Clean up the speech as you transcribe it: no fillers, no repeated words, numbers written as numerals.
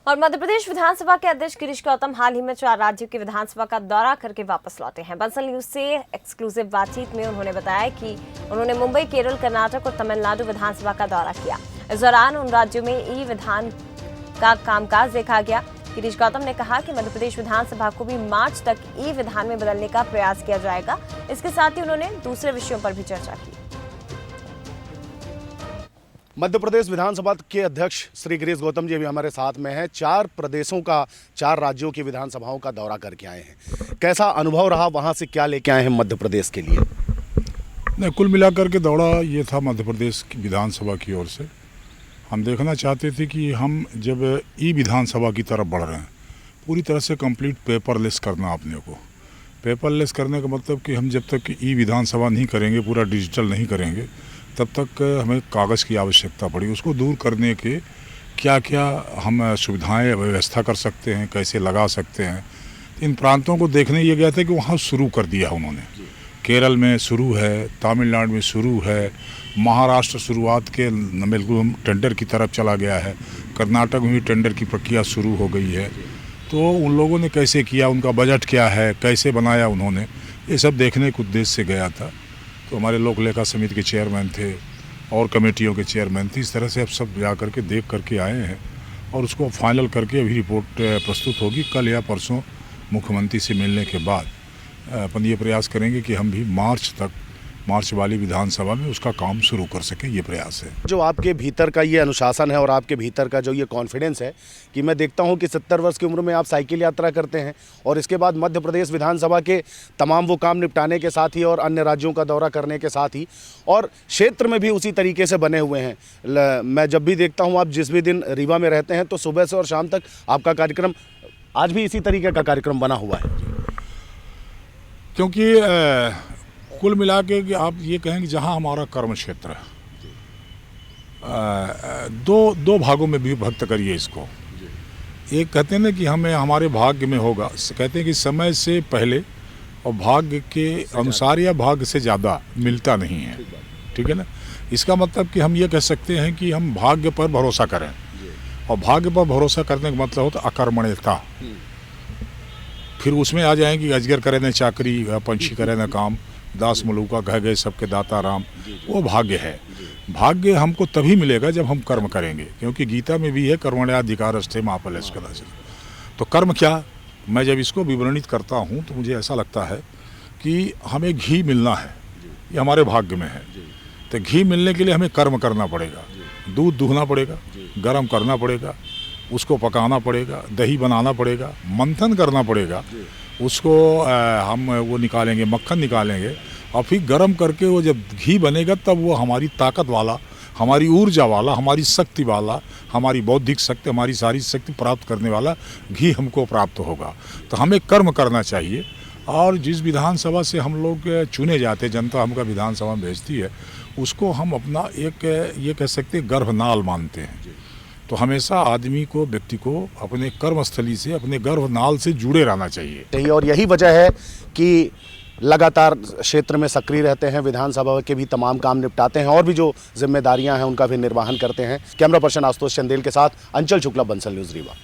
और मध्य प्रदेश विधानसभा के अध्यक्ष गिरीश गौतम हाल ही में 4 राज्यों की विधानसभा का दौरा करके वापस लौटे हैं। बंसल न्यूज से एक्सक्लूसिव बातचीत में उन्होंने बताया कि उन्होंने मुंबई, केरल, कर्नाटक और तमिलनाडु विधानसभा का दौरा किया। इस दौरान उन राज्यों में ई विधान का कामकाज देखा गया। गिरीश गौतम ने कहा कि मध्य प्रदेश विधानसभा को भी मार्च तक ई विधान में बदलने का प्रयास किया जाएगा। इसके साथ ही उन्होंने दूसरे विषयों पर भी चर्चा की। मध्य प्रदेश विधानसभा के अध्यक्ष श्री गिरीश गौतम जी भी हमारे साथ में हैं। 4 राज्यों की विधानसभाओं का दौरा करके आए हैं। कैसा अनुभव रहा, वहां से क्या लेके आए हैं मध्य प्रदेश के लिए? नहीं, कुल मिलाकर के दौरा ये था मध्य प्रदेश की विधानसभा की ओर से। हम देखना चाहते थे कि हम जब ई विधानसभा की तरफ बढ़ रहे हैं, पूरी तरह से कंप्लीट पेपरलेस करना अपने को। पेपरलेस करने का मतलब कि हम जब तक ई विधानसभा नहीं करेंगे, पूरा डिजिटल नहीं करेंगे, तब तक हमें कागज़ की आवश्यकता पड़ी। उसको दूर करने के क्या क्या हम सुविधाएं व्यवस्था कर सकते हैं, कैसे लगा सकते हैं, इन प्रांतों को देखने ये गया था कि वहाँ शुरू कर दिया उन्होंने। केरल में शुरू है, तमिलनाडु में शुरू है, महाराष्ट्र शुरुआत के बिल्कुल टेंडर की तरफ चला गया है, कर्नाटक में भी टेंडर की प्रक्रिया शुरू हो गई है। तो उन लोगों ने कैसे किया, उनका बजट क्या है, कैसे बनाया उन्होंने, ये सब देखने के उद्देश्य से गया था। तो हमारे लोक लेखा समिति के चेयरमैन थे और कमेटियों के चेयरमैन थे। इस तरह से अब सब जा करके देख करके आए हैं और उसको फाइनल करके अभी रिपोर्ट प्रस्तुत होगी। कल या परसों मुख्यमंत्री से मिलने के बाद अपन ये प्रयास करेंगे कि हम भी मार्च वाली विधानसभा में उसका काम शुरू कर सकें, ये प्रयास है। जो आपके भीतर का ये अनुशासन है और आपके भीतर का जो ये कॉन्फिडेंस है कि मैं देखता हूं कि 70 वर्ष की उम्र में आप साइकिल यात्रा करते हैं और इसके बाद मध्य प्रदेश विधानसभा के तमाम वो काम निपटाने के साथ ही और अन्य राज्यों का दौरा करने के साथ ही और क्षेत्र में भी उसी तरीके से बने हुए हैं। मैं जब भी देखता हूँ, आप जिस भी दिन रीवा में रहते हैं तो सुबह से और शाम तक आपका कार्यक्रम आज भी इसी तरीके का कार्यक्रम बना हुआ है। क्योंकि कुल मिला के कि आप ये कहें कि जहाँ हमारा कर्म क्षेत्र है, दो भागों में विभक्त करिए इसको। एक कहते हैं ना कि हमें हमारे भाग्य में होगा, कहते हैं कि समय से पहले और भाग्य के अनुसार या भाग्य से ज़्यादा मिलता नहीं है, ठीक है ना। इसका मतलब कि हम ये कह सकते हैं कि हम भाग्य पर भरोसा करें, और भाग्य पर भरोसा करने का मतलब होता अकर्मण्यता। फिर उसमें आ जाएंगे अजगर करे न चाकरी, पंछी करे न काम, दास मलूका कह गए सबके दाता राम। वो भाग्य है। भाग्य हमको तभी मिलेगा जब हम कर्म करेंगे, क्योंकि गीता में भी है कर्मण्याधिकारस्ते मा फलेषु कदाचित्। तो कर्म क्या, मैं जब इसको विवरणित करता हूँ तो मुझे ऐसा लगता है कि हमें घी मिलना है, ये हमारे भाग्य में है। तो घी मिलने के लिए हमें कर्म करना पड़ेगा, दूध दूहना पड़ेगा, गर्म करना पड़ेगा, उसको पकाना पड़ेगा, दही बनाना पड़ेगा, मंथन करना पड़ेगा, उसको हम वो निकालेंगे, मक्खन निकालेंगे, और फिर गर्म करके वो जब घी बनेगा तब वो हमारी ताकत वाला, हमारी ऊर्जा वाला, हमारी शक्ति वाला, हमारी बौद्धिक शक्ति, हमारी सारी शक्ति प्राप्त करने वाला घी हमको प्राप्त होगा। तो हमें कर्म करना चाहिए। और जिस विधानसभा से हम लोग चुने जाते, जनता हमका विधानसभा में भेजती है, उसको हम अपना एक ये कह सकते गर्भनाल मानते हैं। तो हमेशा आदमी को, व्यक्ति को अपने कर्मस्थली से, अपने गर्भनाल से जुड़े रहना चाहिए। और यही वजह है कि लगातार क्षेत्र में सक्रिय रहते हैं, विधानसभा के भी तमाम काम निपटाते हैं और भी जो जिम्मेदारियां हैं उनका भी निर्वहन करते हैं। कैमरा पर्सन आशुतोष चंदेल के साथ अंचल शुक्ला, बंसल न्यूज, रीवा।